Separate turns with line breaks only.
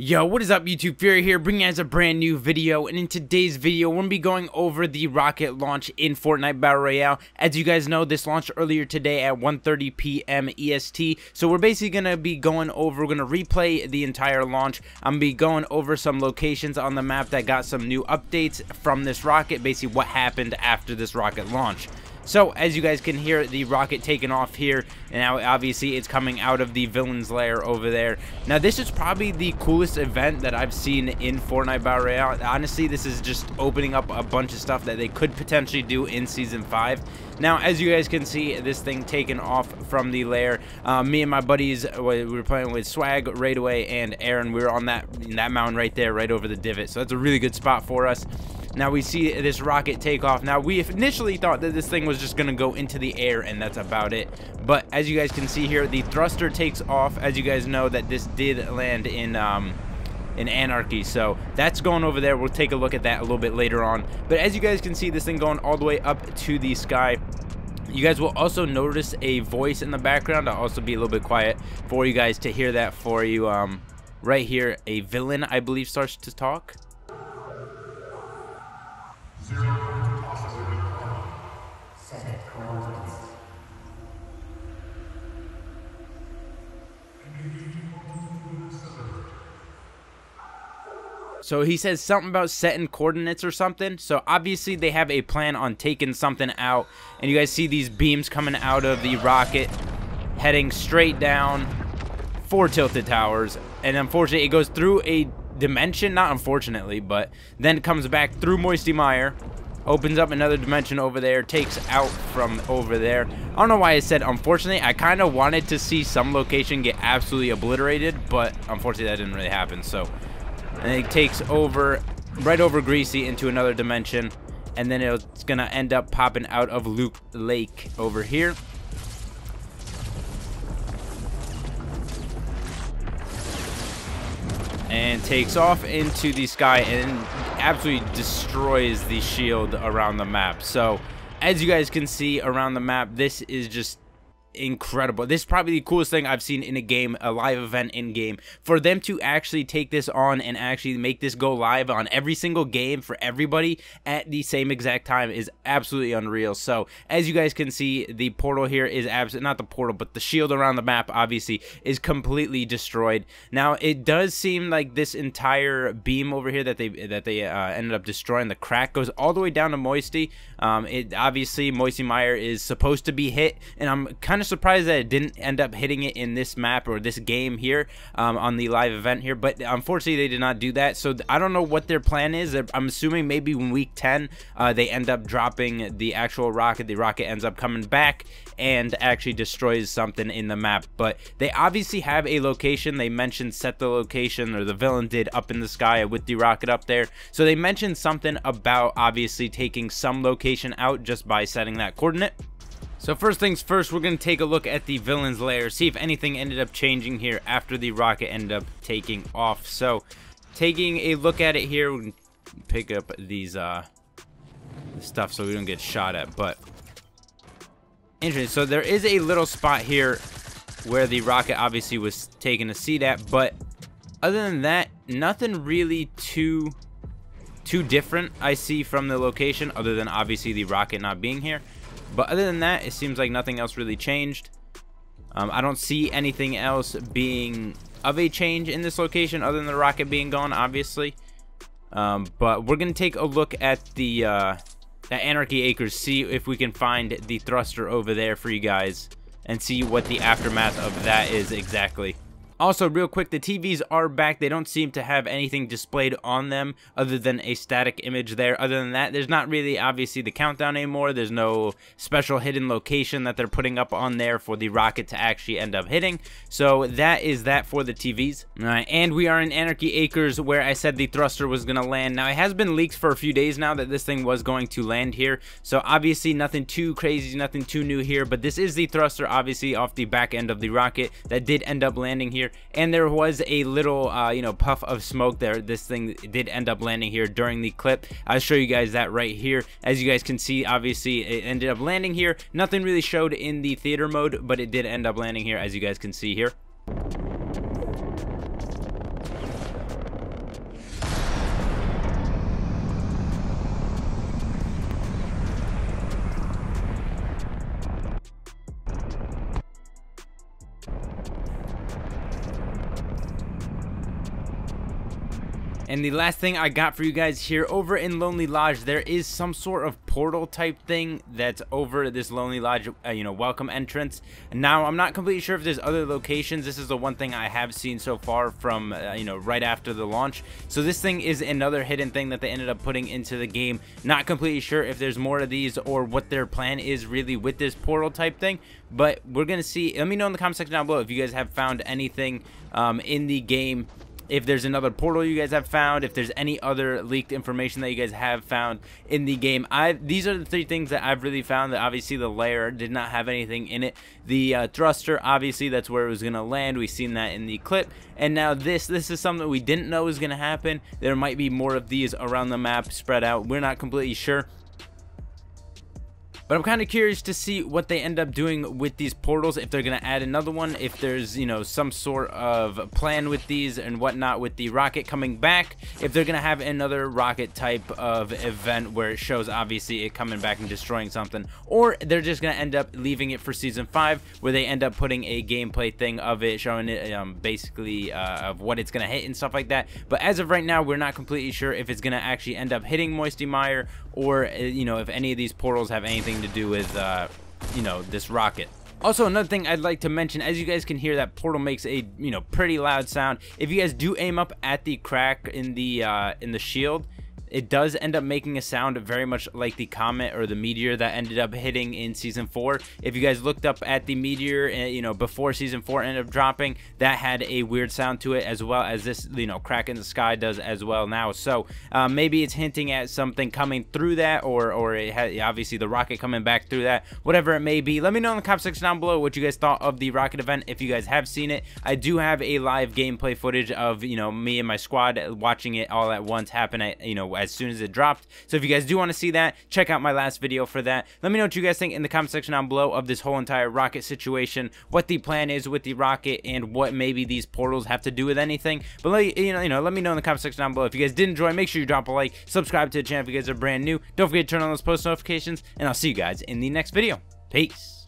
Yo, what is up YouTube? Fury here, bringing you guys a brand new video, and in today's video, we're going to be going over the rocket launch in Fortnite Battle Royale. As you guys know, this launched earlier today at 1:30 p.m. EST, so we're basically going to be going over, we're going to replay the entire launch. I'm going to be going over some locations on the map that got some new updates from this rocket, basically what happened after this rocket launch. So, as you guys can hear, the rocket taking off here, and now obviously it's coming out of the villain's lair over there. Now, this is probably the coolest event that I've seen in Fortnite Battle Royale. Honestly, this is just opening up a bunch of stuff that they could potentially do in Season 5. Now, as you guys can see, this thing taking off from the lair. Me and my buddies, we were playing with Swag, Raidaway, and Aaron. We were on that mountain right there, right over the divot. So that's a really good spot for us. Now we see this rocket take off. Now we initially thought that this thing was just gonna go into the air and that's about it, but as you guys can see here, the thruster takes off. As you guys know, that this did land in Anarchy, so that's going over there. We'll take a look at that a little bit later on, but as you guys can see, this thing going all the way up to the sky. You guys will also notice a voice in the background. I'll also be a little bit quiet for you guys to hear that for you. Right here, a villain, I believe, starts to talk. So he says something about setting coordinates or something. So obviously they have a plan on taking something out. And you guys see these beams coming out of the rocket, heading straight down for Tilted Towers. And unfortunately it goes through a dimension, not unfortunately, but then it comes back through Moisty Mire, opens up another dimension over there, takes out from over there. I don't know why I said unfortunately. I kind of wanted to see some location get absolutely obliterated, but unfortunately that didn't really happen. So, and it takes over right over Greasy into another dimension, and then it's gonna end up popping out of Luke Lake over here. And takes off into the sky and absolutely destroys the shield around the map. So as you guys can see around the map, this is just incredible. This is probably the coolest thing I've seen in a game, a live event in game. For them to actually take this on and actually make this go live on every single game for everybody at the same exact time is absolutely unreal. So as you guys can see, the portal here is absolutely, not the portal, but the shield around the map obviously is completely destroyed. Now it does seem like this entire beam over here that they ended up destroying, the crack, goes all the way down to Moisty. It obviously Moisty Mire is supposed to be hit, and I'm kind of surprised that it didn't end up hitting it in this map or this game here on the live event here, but unfortunately they did not do that. So I don't know what their plan is. I'm assuming maybe in week 10 they end up dropping the actual rocket. The rocket ends up coming back and actually destroys something in the map, but they obviously have a location. They mentioned set the location, or the villain did, up in the sky with the rocket up there. So they mentioned something about obviously taking some location out just by setting that coordinate. So first things first, we're going to take a look at the villain's lair, see if anything ended up changing here after the rocket ended up taking off. So taking a look at it here, we can pick up these stuff so we don't get shot at, but interesting. So there is a little spot here where the rocket obviously was taken a seat at, but other than that, nothing really too different I see from the location, other than obviously the rocket not being here. But other than that, it seems like nothing else really changed. I don't see anything else being of a change in this location other than the rocket being gone, obviously. But we're going to take a look at the Anarchy Acres, see if we can find the thruster over there for you guys, and see what the aftermath of that is exactly. Also, real quick, the TVs are back. They don't seem to have anything displayed on them other than a static image there. Other than that, there's not really, obviously, the countdown anymore. There's no special hidden location that they're putting up on there for the rocket to actually end up hitting. So that is that for the TVs. All right, and we are in Anarchy Acres where I said the thruster was going to land. Now, it has been leaked for a few days now that this thing was going to land here. So obviously, nothing too crazy, nothing too new here. But this is the thruster, obviously, off the back end of the rocket that did end up landing here. And there was a little you know, puff of smoke there. This thing did end up landing here during the clip. I'll show you guys that right here. As you guys can see, obviously it ended up landing here. Nothing really showed in the theater mode, but it did end up landing here, as you guys can see here. And the last thing I got for you guys here, over in Lonely Lodge, there is some sort of portal type thing that's over this Lonely Lodge, welcome entrance. Now, I'm not completely sure if there's other locations. This is the one thing I have seen so far from, right after the launch. So this thing is another hidden thing that they ended up putting into the game. Not completely sure if there's more of these or what their plan is really with this portal type thing, but we're going to see. Let me know in the comment section down below if you guys have found anything in the game. If there's another portal you guys have found, if there's any other leaked information that you guys have found in the game. These are the three things that I've really found. That obviously the layer did not have anything in it. The thruster, obviously that's where it was gonna land. We've seen that in the clip. And now this is something that we didn't know was gonna happen. There might be more of these around the map spread out. We're not completely sure. But I'm kind of curious to see what they end up doing with these portals, if they're going to add another one, if there's, some sort of plan with these and whatnot with the rocket coming back, if they're going to have another rocket type of event where it shows obviously it coming back and destroying something, or they're just going to end up leaving it for Season 5 where they end up putting a gameplay thing of it, showing it basically of what it's going to hit and stuff like that. But as of right now, we're not completely sure if it's going to actually end up hitting Moisty Mire, or if any of these portals have anything to do with this rocket. Also, another thing I'd like to mention, as you guys can hear, that portal makes a pretty loud sound. If you guys do aim up at the crack in the shield, it does end up making a sound very much like the comet or the meteor that ended up hitting in Season 4. If you guys looked up at the meteor, before Season 4 ended up dropping, that had a weird sound to it, as well as this, crack in the sky does as well now. So maybe it's hinting at something coming through that, or it had, obviously the rocket coming back through that, whatever it may be. Let me know in the comment section down below what you guys thought of the rocket event, if you guys have seen it. I do have a live gameplay footage of, me and my squad watching it all at once happen at, as soon as it dropped. So if you guys do want to see that, check out my last video for that. Let me know what you guys think in the comment section down below of this whole entire rocket situation, what the plan is with the rocket, and what maybe these portals have to do with anything. But let me know in the comment section down below. If you guys did enjoy, make sure you drop a like, subscribe to the channel if you guys are brand new. Don't forget to turn on those post notifications, and I'll see you guys in the next video. Peace.